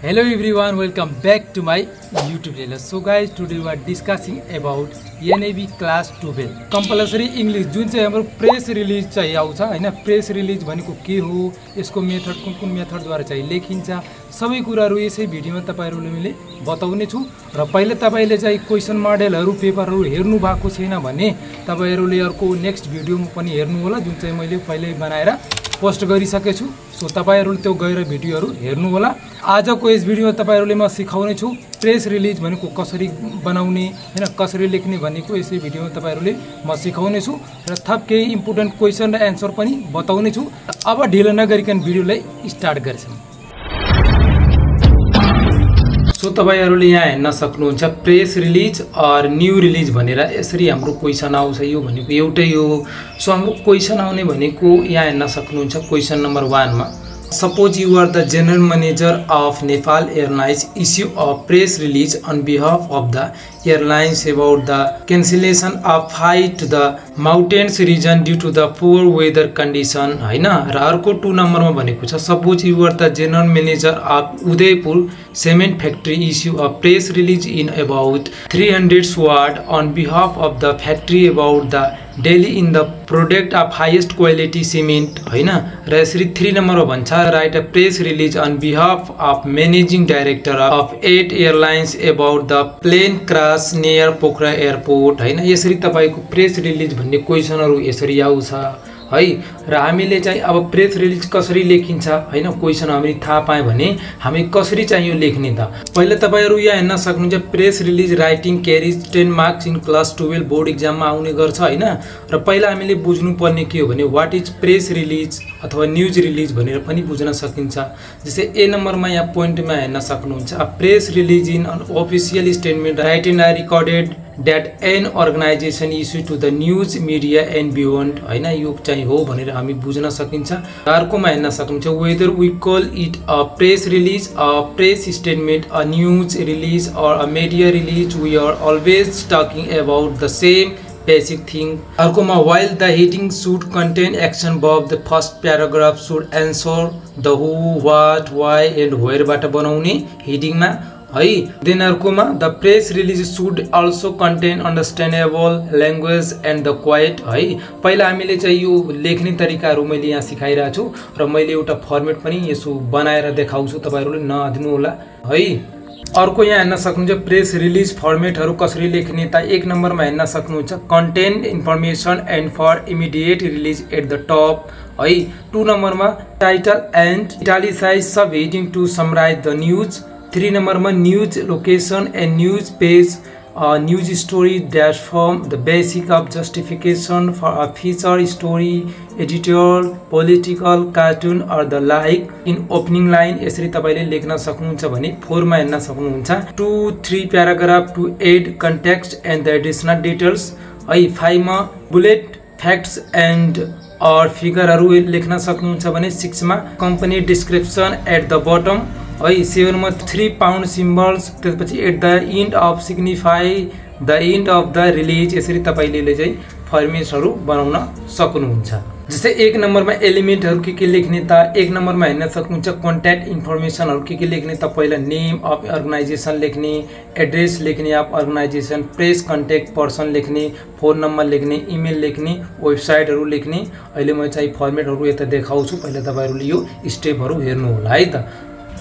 Hello everyone, welcome back to my YouTube channel. So guys, today we are discussing about NAV class 12 compulsory English जुन चाहिँ हाम्रो press release चाहिँ आउँछ हैन। Press release भनेको के हो, यसको मेथड कुन मेथड द्वारा चाहिँ लेखिन्छ, सबै कुराहरु यसै भिडियोमा तपाईहरुले मैले बताउने छु। र पहिले तपाईले चाहिँ क्वेशन मोडेलहरु पेपरहरु हेर्नु भएको छैन भने तपाईहरुले अर्को नेक्स्ट भिडियोमा पनि हेर्नु होला, जुन चाहिँ मैले पहिले बनाएर पोस्ट गरिसकेछु। सो तपाईहरुले त्यो गएर भिडियोहरु हेर्नु होला। आजको यस भिडियोमा तपाईहरुले म सिकाउने छु प्रेस रिलिज भनेको कसरी बनाउने हैन, कसरी लेख्ने भनेको यसै भिडियोमा तपाईहरुले म सिकाउने छु र थप केही इम्पोर्टेन्ट क्वेशन र आन्सर पनि बताउने छु। अब ढिलो नगरिकन भिडियोलाई स्टार्ट गर्छौं। सो तपाईहरुले यहाँ हेर्न सक्नुहुन्छ प्रेस रिलिज और न्यू रिलिज भनेर यसरी हाम्रो क्वेशन आउँछ। यो भनेको एउटै हो। सो हाम्रो क्वेशन आउने भनेको यहाँ हेर्न सक्नुहुन्छ क्वेशन नम्बर 1 मा Suppose you are the general manager of Nepal Airlines, issue a press release on behalf of the airlines about the cancellation of flight to the mountains region due to the poor weather condition हैन। र अर्को 2 नम्बरमा भनेको छ Suppose you are the general manager of Udaipur cement factory, issue a press release in about 300 word on behalf of the factory about the daily in the product of highest quality cement हैन। र यसरी 3 नम्बरमा भन्छ write a press release on behalf of managing director of 8 airlines about the plane crash near Pokhara airport हैन। यसरी तपाईको press release भन्ने क्वेशनहरु यसरी आउँछ है। र हामीले चाहिँ अब प्रेस रिलिज कसरी लेखिन्छ हैन, क्वेशन हामीले थाहा पाए भने हामी कसरी चाहिँ यो लेख्ने त। पहिले तपाईहरु यहाँ हेर्न सक्नुहुन्छ press release writing carries 10 marks in class 12 board एक्जाममा आउने गर्छ हैन। र पहिला हामीले बुझ्नु पर्ने के हो भने व्हाट इज प्रेस रिलिज अथवा न्यूज रिलिज भनेर पनि बुझ्न सकिन्छ। जस्तै ए नम्बरमा यहाँ पोइन्टमा हेर्न सक्नुहुन्छ a press release in an official statement writed and recorded that an organization issue to the news media and beyond हैन। यो चाहिँ हो भनेर हामी बुझ्न सकिन्छ। अर्कोमा हेर्न सक्नुहुन्छ whether we call it a press release, a press statement, a news release or a media release, we are always talking about the same basic thing। अर्कोमा while the heading should contain action verb, the first paragraph should answer the who, what, why and where बाट बनाउने हेडिङमा है। Then अर्कोमा the press release should also contain understandable language and the quite है। पहिला हामीले चाहिँ यो लेख्ने तरिकाहरु मैले यहाँ सिकाइरहेको छु र मैले एउटा फर्मेट पनि यसो बनाएर देखाउँछु, तपाईहरुले नदिनु होला है। अर्को यहाँ हेर्न सक्नुहुन्छ प्रेस रिलिज फर्मेटहरु कसरी लेख्ने त। 1 नम्बरमा हेर्न सक्नुहुन्छ content information and for immediate release at the top है। 2 नम्बरमा title and italicise subheading to summarise the news. 3 नम्बरमा news location and news page news story that form the basic of justification for a feature story editorial political cartoon or the like in opening line. यसरी तपाईले लेख्न सक्नुहुन्छ भने 4 मा हेर्न सक्नुहुन्छ 2-3 paragraph to add context and the additional details है। 5 मा बुलेट फ्याक्ट्स एन्ड और फिगरहरु लेख्न सक्नुहुन्छ भने 6 मा company description at the bottom है। 7 मा 3 पाउन्ड सिम्बल्स, त्यसपछि at the end of signify the end of the release. यसरी तपाईले चाहिँ फर्मेटहरु बनाउन सक्नुहुन्छ। जस्तै 1 नम्बरमा एलिमेन्टहरु के लेख्ने त। 1 नम्बरमा हेर्न सक्नुहुन्छ कन्ट्याक्ट इन्फर्मेसनहरु के लेख्ने त। पहिला नेम अफ अर्गनाइजेसन लेख्ने, एड्रेस लेख्ने of organisation, press contact person लेख्ने, फोन नम्बर लेख्ने, इमेल लेख्ने, वेबसाइटहरु लेख्ने। अहिले म चाहिँ फर्मेटहरु यता देखाउँछु, पहिला तपाईहरुले यो स्टेपहरु हेर्नु होला है त।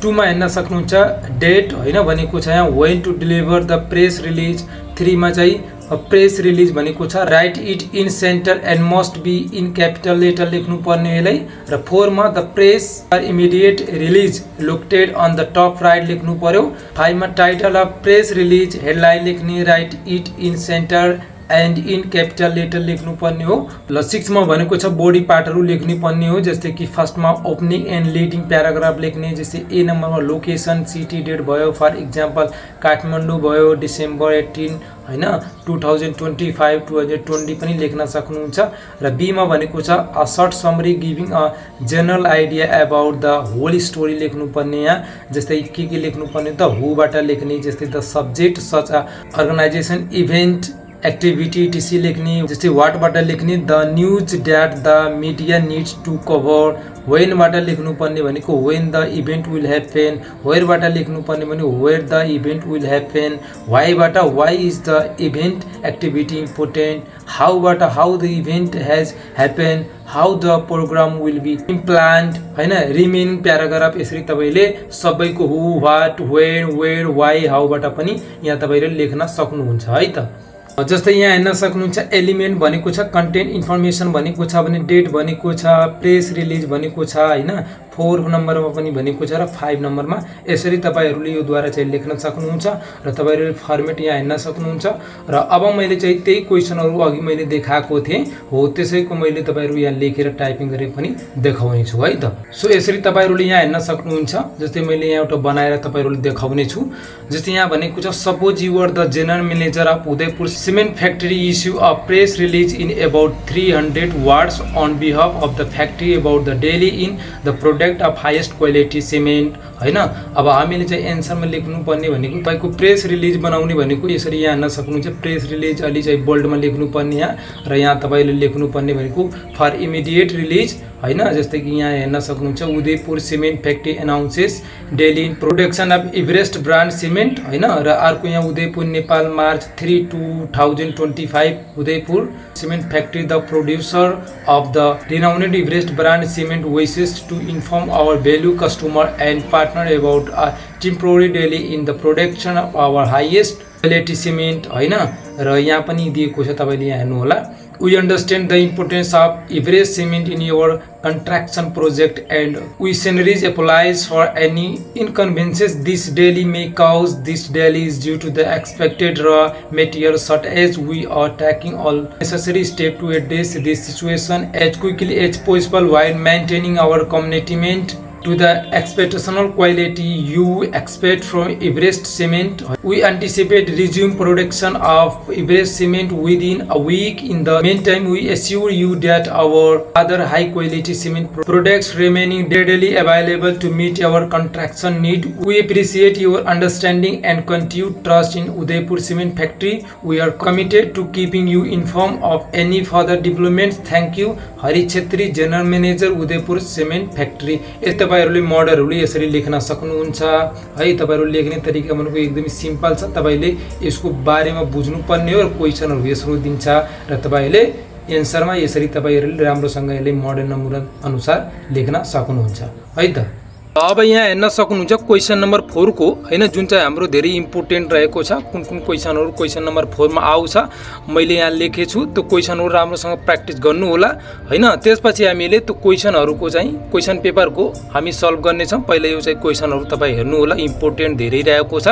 2 मा हेर्न सक्नुहुन्छ डेट हैन भनेको छ यहाँ when to deliver the press release। 3 मा चाहिँ प्रेस रिलिज भनेको छ write it in centre and must be in capital letter लेख्नु पर्ने यसलाई। र 4 मा the press are immediate release located on the top right लेख्नु पर्यो। 5 मा title of press release headline लेख्ने write it in centre and in capital letter लेख्नु पर्ने हो। ल 6 मा भनेको छ बॉडी पार्टहरु लेख्नु पर्ने हो। जस्तै कि फर्स्ट मा ओपनिङ एन्ड लिडिङ प्याराग्राफ लेख्ने। जस्तै ए नम्बरमा लोकेसन सिटी डेट भयो, फर एक्जाम्पल काठमाडौँ भयो डिसेम्बर 18 हैन 2025 पनि लेख्न सक्नुहुन्छ। र बी मा भनेको छ a short summary giving a general idea about the whole story लेख्नु पर्ने यहाँ। जस्तै के लेख्नु पर्ने त हु बाट लेख्ने। जस्तै the subject such a organisation event activity टीसी लेख्ने, जस्तै व्हाटबाट लेख्ने the news that the media needs to cover, व्हेनबाट लेख्नुपर्ने भनेको when the event will happen, वेयरबाट लेख्नुपर्ने भने where the event will happen, व्हाईबाट why is the event activity important, हाउबाट how the event has happen, how the programme will be planned हैन। Remaining paragraph यसरी तपाईले सबैको who, what, when, where, why, हाउबाट पनि यहाँ तपाईले लेख्न सक्नुहुन्छ है त। जस्तै यहाँ हेर्न सक्नुहुन्छ एलिमेन्ट भनेको छ, कन्टेन्ट इन्फर्मेसन भनेको छ भने, डेट भनेको छ, प्रेस रिलिज भनेको छ हैन, 4 नम्बरमा पनि भनेको छ र 5 नम्बरमा। यसरी तपाईहरुले यो द्वारा चाहिँ लेख्न सक्नुहुन्छ र तपाईहरुले फर्मेट यहाँ हेर्न सक्नुहुन्छ। र अब मैले चाहिँ त्यही क्वेशनहरु अघि मैले देखाएको थिएँ हो त्यसैको मैले तपाईहरु यहाँ लेखेर टाइपिङ गरे पनि देखाउने छु है त। सो यसरी तपाईहरुले यहाँ हेर्न सक्नुहुन्छ। जस्तै मैले यहाँ एउटा बनाएर तपाईहरुले देखाउने छु। जस्तै यहाँ भनेको छ suppose you are the general manager of Udaipur cement factory, issue a press release in about 300 words on behalf of the factory about the daily in the product of highest quality cement हैन। अब हामीले चाहिँ एन्सरमा लेख्नु पर्ने भनेको तपाईको press release बनाउने भनेको यसरी यहाँ हेर्न सक्नुहुन्छ। प्रेस रिलिज अलि चाहिँ बोल्डमा लेख्नु पर्ने यहाँ, र यहाँ तपाईले लेख्नु पर्ने भनेको फर इमिडिएट रिलिज हैन। जस्तै कि यहाँ हेर्न सक्नुहुन्छ Udayapur cement factory announces delay in production of Everest brand cement हैन। र अर्को यहाँ Udayapur Nepal March 3, 2025 Udayapur cement factory the producer of the renowned Everest brand cement wishes to inform our value customer and partner about a temporary delay in the production of our highest quality cement हैन। र यहाँ पनि दिएको छ, तपाईले यहाँ हेर्नु होला। We understand the importance of Everest cement in your construction project and we scenaries applies for any inconveniences this daily may cause. This daily is due to the expected raw material shortage. We are taking all necessary steps to address this situation as quickly as possible while maintaining our commitment to the expectational quality you expect from Everest cement. We anticipate resume production of Everest cement within a week. In the meantime, we assure you that our other high quality cement products remaining readily available to meet our construction need. We appreciate your understanding and continued trust in Udaipur Cement Factory. We are committed to keeping you informed of any further developments. Thank you. Hari Chhetri, General Manager, Udaipur Cement Factory. तपाईहरुले मोडहरुले यसरी लेख्न सक्नुहुन्छ है। तपाईहरुले लेख्ने तरिका भनेको एकदमै सिम्पल छ। तपाईले यसको बारेमा बुझ्नु पर्ने हो र क्वेशनहरु यसरी दिन्छ र तपाईले एन्सरमा यसरी तपाईहरुले राम्रोसँग यसले मोडल नम्बर अनुसार लेख्न सक्नुहुन्छ है त। अब यहाँ हेर्न सक्नुहुन्छ क्वेशन नम्बर 4 को हैन, जुन चाहिँ हाम्रो धेरै इम्पोर्टेन्ट रहेको छ। कुन कुन क्वेशनहरु क्वेशन नम्बर 4 मा आउँछ मैले यहाँ लेखेछु। त्यो क्वेशनहरु राम्रोसँग प्र्याक्टिस गर्नु होला हैन। त्यसपछि हामीले त्यो क्वेशनहरुको चाहिँ क्वेशन पेपरको हामी सल्भ गर्ने छौं। पहिले यो चाहिँ क्वेशनहरु तपाई हेर्नु होला, इम्पोर्टेन्ट धेरै रहेको छ।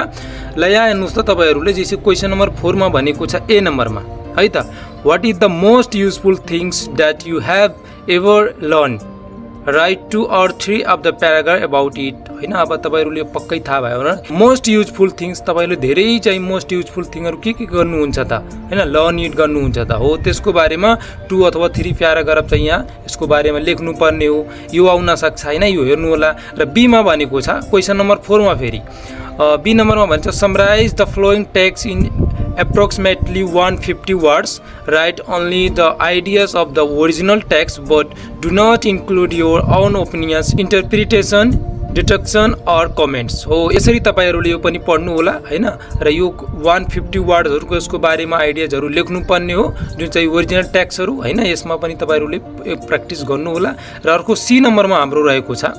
ल यहाँ हेर्नुस् त तपाईहरुले जैसे क्वेशन नम्बर 4 मा भनेको छ ए नम्बरमा है त, what is the most useful things that you have ever learn, right 2 or 3 of the paragraph about it हैन। अब तपाईहरुले पक्कै थाहा भयो र मोस्ट युजफुल थिंग्स तपाईले धेरै चाहिँ मोस्ट युजफुल थिंगहरु के गर्नुहुन्छ त हैन, लर्न इट गर्नुहुन्छ त हो। त्यसको बारेमा 2 अथवा 3 प्याराग्राफ चाहिँ यहाँ यसको बारेमा लेख्नु पर्ने हो। यो आउन सक्छ हैन, यो हेर्नु होला। र बी मा भनेको छ क्वेशन नम्बर 4 मा फेरि बी नम्बरमा भन्छ summarise the flowing text in approximately 150 words. Write only the ideas of the original text but do not include your own opinions, interpretation, deduction or comments. हो यसरी तपाईहरुले यो पनि पढ्नु होला हैन। र यो 150 वर्डहरुको यसको बारेमा आइडियाजहरु लेख्नु पर्ने हो, जुन चाहिँ ओरिजिनल टेक्स्टहरु हैन। यसमा पनि तपाईहरुले प्र्याक्टिस गर्नु होला। र अर्को सी नम्बरमा हाम्रो रहेको छ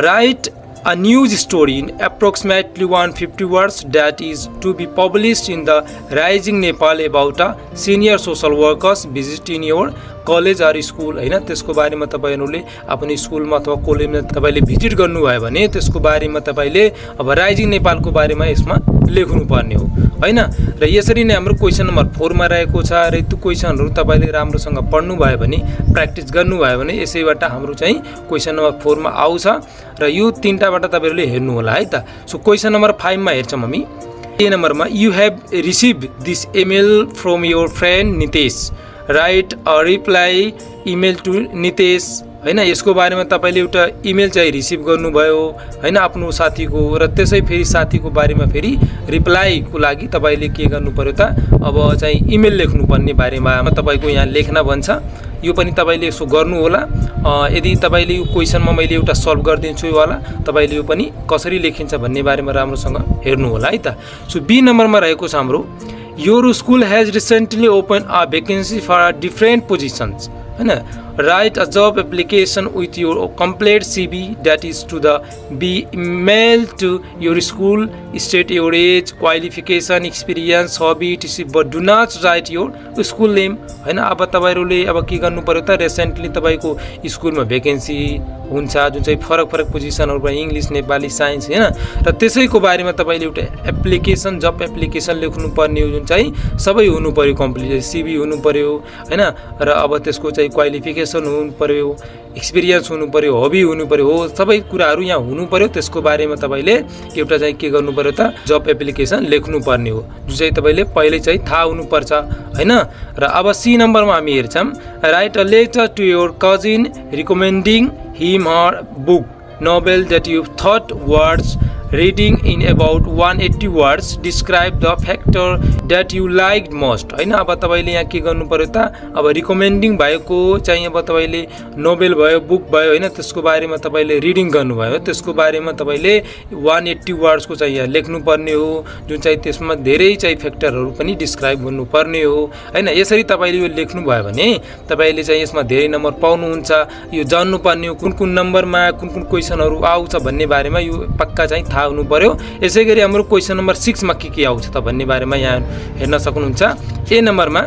right a news story in approximately 150 words that is to be published in the Rising Nepal about a senior social workers visit in your college or school हैन। त्यसको बारेमा तपाईहरुले आफ्नो स्कूलमा अथवा कलेजमा तपाईले भिजिट गर्नु भयो भने त्यसको बारेमा तपाईले अब राइजिङ नेपालको बारेमा यसमा लेख्नु पर्ने हो हैन। र यसरी नै हाम्रो क्वेशन नम्बर 4 मा रहेको छ। र त्यो क्वेशनहरु तपाईले राम्रोसँग पढ्नु भयो भने प्र्याक्टिस गर्नु भयो भने यसैबाट हाम्रो चाहिँ क्वेशन नम्बर 4 मा आउँछ। र यो तीनटाबाट तपाईहरुले हेर्नु होला है त। सो क्वेशन नम्बर 5 मा हेर्छौं हामी। ए नम्बरमा you have received this email from your friend Nitesh, write a reply email to Nitesh हैन यसको बारेमा तपाईले एउटा इमेल चाहिँ रिसिभ गर्नुभयो हैन आफ्नो साथीको र त्यसै फेरि साथीको बारेमा फेरि रिप्लाईको लागि तपाईले के गर्नु पर्यो त अब चाहिँ इमेल लेख्नुपर्ने बारेमा तपाईको यहाँ लेख्न भन्छ यो पनि तपाईले यसो गर्नु होला यदि तपाईले यो क्वेशनमा मैले एउटा सल्भ गर्दिन्छु यो वाला तपाईले यो पनि कसरी लेखिन्छ भन्ने बारेमा राम्रोसँग हेर्नु होला है त सो बी नम्बरमा रहेको छ हाम्रो your school has recently open a vacancy for different positions हैन write a job application with your complete CV that is to the be mailed to your school, state your age, qualification, experience, hobby, etc. but do not write your school name हैन अब तपाईहरुले अब के गर्नु पर्यो त recently तपाईको स्कुलमा भ्याकेन्सी हुन्छ जुन चाहिँ फरक फरक पोजिसनहरुमा इंग्लिश नेपाली साइन्स हैन र त्यसैको बारेमा तपाईले एउटा एप्लिकेसन जब एप्लिकेसन लेख्नु पर्ने हो जुन चाहिँ सबै हुनु पर्यो कम्प्लिट सीवी हुनु पर्यो हैन र अब त्यसको चाहिँ क्वालिफिकेसन हुनु पर्यो एक्सपिरियन्स हुनु पर्यो हबी हुनु पर्यो हो सबै कुराहरु यहाँ हुनु पर्यो त्यसको बारेमा तपाईले एउटा चाहिँ के गर्नु पर्यो त जब एप्लिकेसन लेख्नु पर्ने हो जुन चाहिँ तपाईले पहिले चाहिँ थाहा हुनु पर्छ हैन र अब सी नम्बरमा हामी हेर्छौं write a letter to your cousin recommending him or book novel that you thought words reading in about 180 words describe the factor that you liked most हैन अब तपाईले यहाँ के गर्नु पर्यो त अब रिकमेन्डिङ भएको चाहिँ अब तपाईले नोभल भयो बुक भयो हैन त्यसको बारेमा तपाईले रिडिङ गर्नुभयो त्यसको बारेमा तपाईले 180 वर्ड्स को चाहिँ यहाँ लेख्नु पर्ने हो जुन चाहिँ त्यसमा धेरै चाहिँ फ्याक्टरहरु पनि डिस्क्राइब गर्नु पर्ने हो हैन यसरी तपाईले यो लेख्नु भयो भने तपाईले चाहिँ यसमा धेरै नम्बर पाउनु हुन्छ यो जान्नु पर्ने हो कुन नम्बरमा कुन क्वेशनहरु आउँछ भन्ने बारेमा यो पक्का चाहिँ थाहा हुनु पर्यो यसैगरी हाम्रो क्वेशन नम्बर 6 मा के आउँछ त भन्ने बारेमा यहाँ हेर्न सक्नुहुन्छ ए नम्बरमा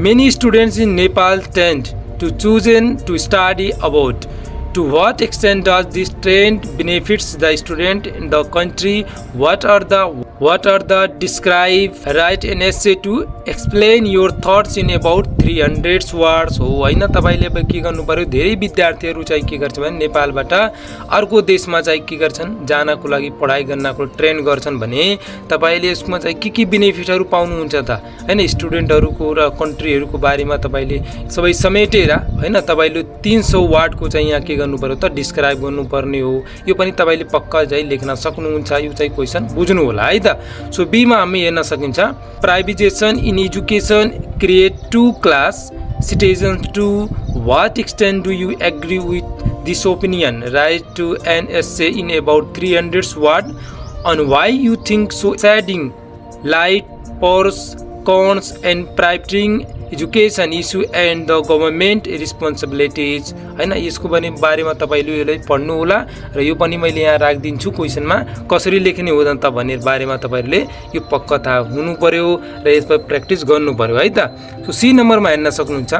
many students in Nepal tend to chosen to study about to what extent does this trend benefits the student in the country what are the describe write an essay to explain your thoughts in about 300 words हो हैन तपाईले अब के गर्नु पर्यो धेरै विद्यार्थीहरु चाहिँ के गर्छन् भने नेपालबाट अर्को देशमा चाहिँ के गर्छन् जानको लागि पढाइ गर्नको ट्रेन गर्छन् भने तपाईले यसमा चाहिँ के बेनिफिटहरु पाउनु हुन्छ त हैन स्टुडेन्टहरुको र कन्ट्रीहरुको बारेमा तपाईले सबै समेटेर हैन तपाईले 300 वर्डको चाहिँ यहाँ के गर्नु पर्यो त डिस्क्राइब गर्नु पर्ने हो यो पनि तपाईले पक्का चाहिँ लेख्न सक्नुहुन्छ यो चाहिँ क्वेशन बुझ्नु होला है त सो बी मा हामी हेर्न सकिन्छ privatisation in education create to class citizens to what extent do you agree with this opinion write to an essay in about 300 words on why you think so shedding light pros cons and privating education issue and the government responsibilities हैन यसको बारेमा तपाईले यसलाई पढ्नु होला र यो पनि मैले यहाँ राख्दिन्छु क्वेशनमा कसरी लेख्ने हो त भन्ने बारेमा तपाईहरुले यो पक्का थाहा हुनु पर्यो र यसमा प्र्याक्टिस गर्नु पर्यो है त सो सी नम्बरमा हेर्न सक्नुहुन्छ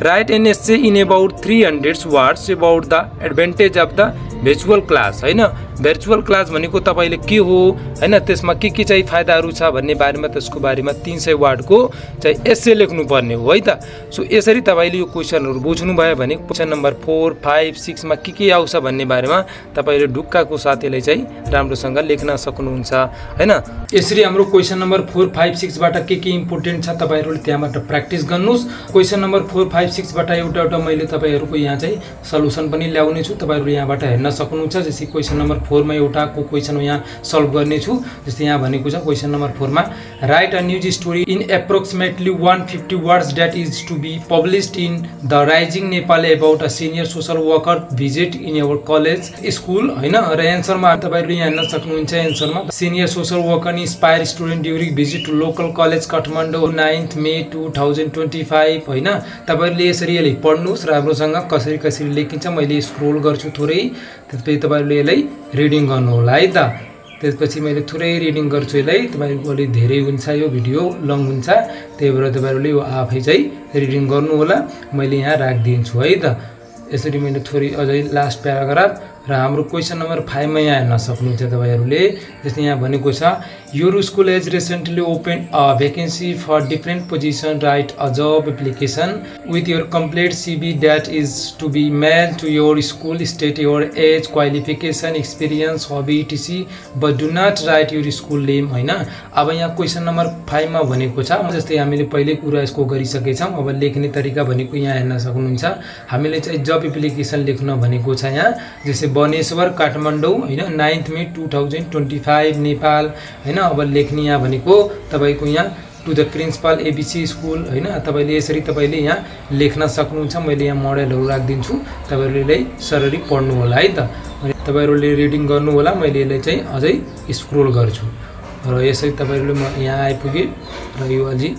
write an essay in about 300 words about the advantage of the virtual class हैन भर्चुअल क्लास भनेको तपाईले के हो हैन त्यसमा के चाहिँ फाइदाहरु छ भन्ने बारेमा त्यसको बारेमा 300 वर्डको चाहिँ एस्से लेख्नु पर्ने हो है त सो यसरी तपाईले यो क्वेशनहरु बुझ्नु भयो भने क्वेशन नम्बर 4 5 6 मा के आउँछ भन्ने बारेमा तपाईले ढुक्काको साथीले चाहिँ राम्रोसँग लेख्न सक्नुहुन्छ हैन यसरी हाम्रो क्वेशन नम्बर 4 5 6 बाट के इम्पोर्टेन्ट छ तपाईहरुले त्यहाँबाट प्र्याक्टिस गर्नुस् क्वेशन नम्बर 4 5 6 बाट एउटा मैले तपाईहरुको यहाँ चाहिँ सल्युसन पनि ल्याउने छु तपाईहरुले यहाँबाट हेर्न सक्नुहुन्छ जस्तै क्वेशन नम्बर 4 मा एउटाको क्वेशन यहाँ सल्भ गर्ने छु जस्तै यहाँ भनेको छ क्वेशन नम्बर 4 मा write a news story in approximately 150 words that is to be published in the Rising Nepal about a senior social worker visit in our college school हैन र एन्सरमा तपाईहरुले यहाँ हेर्न सक्नुहुन्छ एन्सरमा senior social worker inspire student during visit to local college Kathmandu 9th May 2025 हैन तपाईहरुले यसरी यसलाई पढ्नुस् राम्रोसँग कसरी लेखिन्छ मैले स्क्रोल गर्छु थोरै त्यसपछि तपाईहरुले यसलाई रिडिङ गर्नु होला है त त्यसपछि मैले थोरै रिडिङ गर्छु यसलाई तपाईहरुको अलि धेरै हुन्छ यो भिडियो लङ हुन्छ त्यही भएर तपाईहरुले यो आफै चाहिँ रिडिङ गर्नु होला मैले यहाँ राख्दिन्छु है त यसरी मैले थोरै अझै लास्ट प्याराग्राफ र हाम्रो क्वेसन नम्बर 5 मा यहाँ हेर्न सक्नुहुन्छ तपाईहरुले। जस्तै यहाँ भनेको छ your school has recently open a vacancy for different position, write a job application with your complete CV that is to be mail to your school, state your age, qualification, experience, hobby etc, but do not write your school name हैन। अब यहाँ question number 5 मा भनेको छ जस्तै हामीले पहिले कुरा यसको गरिसके छौं। अब लेख्ने तरिका भनेको यहाँ हेर्न सक्नुहुन्छ। हामीले चाहिँ जब एप्लिकेसन लेख्न भनेको छ यहाँ जस्तै बनेश्वर काठमाडौँ हैन 9 मे 2025 नेपाल हैन। अब लेख्ने यहाँ भनेको तपाईको यहाँ to the principal ABC school हैन। तपाईले यसरी तपाईले यहाँ लेख्न सक्नुहुन्छ। मैले यहाँ मोडेलहरु राख्दिन्छु, तपाईहरुले सररी पढ्नु होला है त। तपाईहरुले रिडिङ गर्नु होला। मैले यसलाई चाहिँ अझै स्क्रोल गर्छु र यसरी तपाईहरुले यहाँ आइपुगे र यो अलि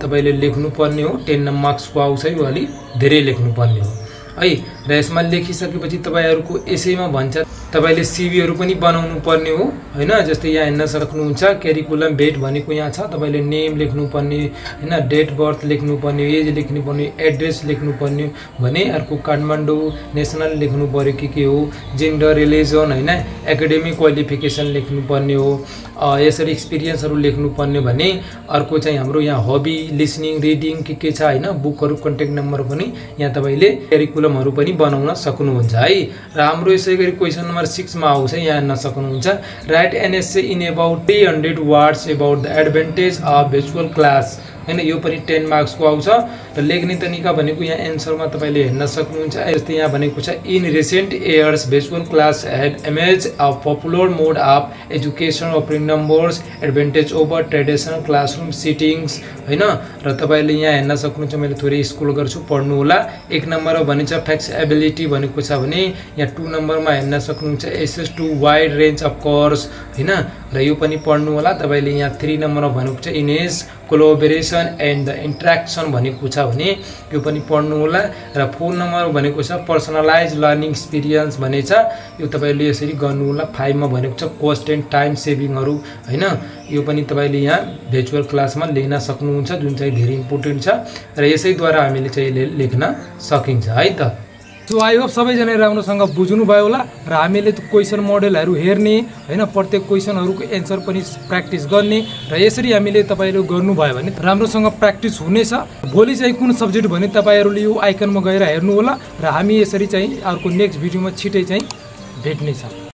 तपाईले लेख्नु पर्ने हो। 10 मार्क्स को आउँछ, यो अलि धेरै लेख्नु पर्ने हो है। र यसमा लेखिसकेपछि तपाईहरुको यसैमा भन्छ तपाईले CV हरु पनि बनाउनु पर्ने हो हैन। जस्तै यहाँ हेर्न सक्नुहुन्छ करिकुलम भेट भनेको यहाँ छ। तपाईले नेम लेख्नु पर्ने हैन, डेट बर्थ लेख्नु पर्ने, एज लेख्नु पर्ने, एड्रेस लेख्नु पर्ने भने अर्को काठमाडौँ, नेशनल लेख्नु पर्यो के हो, जेन्डर, रिलिजन हैन, एकाडेमिक क्वालिफिकेसन लेख्नु पर्ने हो। यसरी एक्सपिरियन्सहरु लेख्नु पर्ने भने अर्को चाहिँ हाम्रो यहाँ हबी, लिसनिङ, रिडिङ के छ हैन, बुकहरु, कन्ट्याक्ट नम्बर पनि यहाँ तपाईले करिकुलमहरु पनि बनाउन सक्नुहुन्छ है। र हाम्रो यसैगरी क्वेसन नम्बर 6 मा आउँछ। यहाँ हेर्न सक्नुहुन्छ write an essay in about 300 words about the advantage of virtual class हैन। यो पनि 10 मार्क्स को आउँछ। र लेख्ने तरिका भनेको यहाँ एन्सरमा तपाईले हेर्न सक्नुहुन्छ। जस्तै यहाँ भनेको छ in recent years virtual class have emerge a popular mode of education offering numerous advantage over traditional classroom settings हैन। र तपाईले यहाँ हेर्न सक्नुहुन्छ। मैले थोरै स्क्रोल गर्छु, पढ्नु होला। 1 नम्बरमा भनिन्छ फ्लेक्सिबिलिटी भनेको छ भने यहाँ 2 नम्बरमा हेर्न सक्नुहुन्छ access to wide range of course हैन। र यो पनि पढ्नु होला। तपाईले यहाँ 3 नम्बरमा भनेको छ enhance collaboration and the interaction भनेको छ भने यो पनि पढ्नु होला। र 4 नम्बर भनेको छ पर्सनलाइज लर्निङ एक्सपिरियन्स भनेछ। यो तपाईले यसरी गर्नु होला। 5 मा भनेको छ कस्ट एन्ड टाइम सेभिङहरु हैन। यो पनि तपाईले यहाँ भर्चुअल क्लासमा लेख्न सक्नुहुन्छ, जुन चाहिँ धेरै इम्पोर्टेन्ट छ। र यसैद्वारा हामीले चाहिँ लेख्न सकिन्छ है त। सो आई होप सबैजना राम्रोसँग बुझ्नु भयो होला। र हामीले त्यो क्वेसन मोडेलहरु हेर्ने हैन, प्रत्येक क्वेसनहरुको एन्सर पनि प्र्याक्टिस गर्ने र यसरी हामीले तपाईहरु गर्नुभयो भने राम्रोसँग प्र्याक्टिस हुनेछ। भोलि चाहिँ कुन सब्जेक्ट भने तपाईहरुले यो आइकनमा गएर हेर्नु होला। र हामी यसरी चाहिँ अर्को नेक्स्ट भिडियोमा छिटै चाहिँ भेट्ने छ।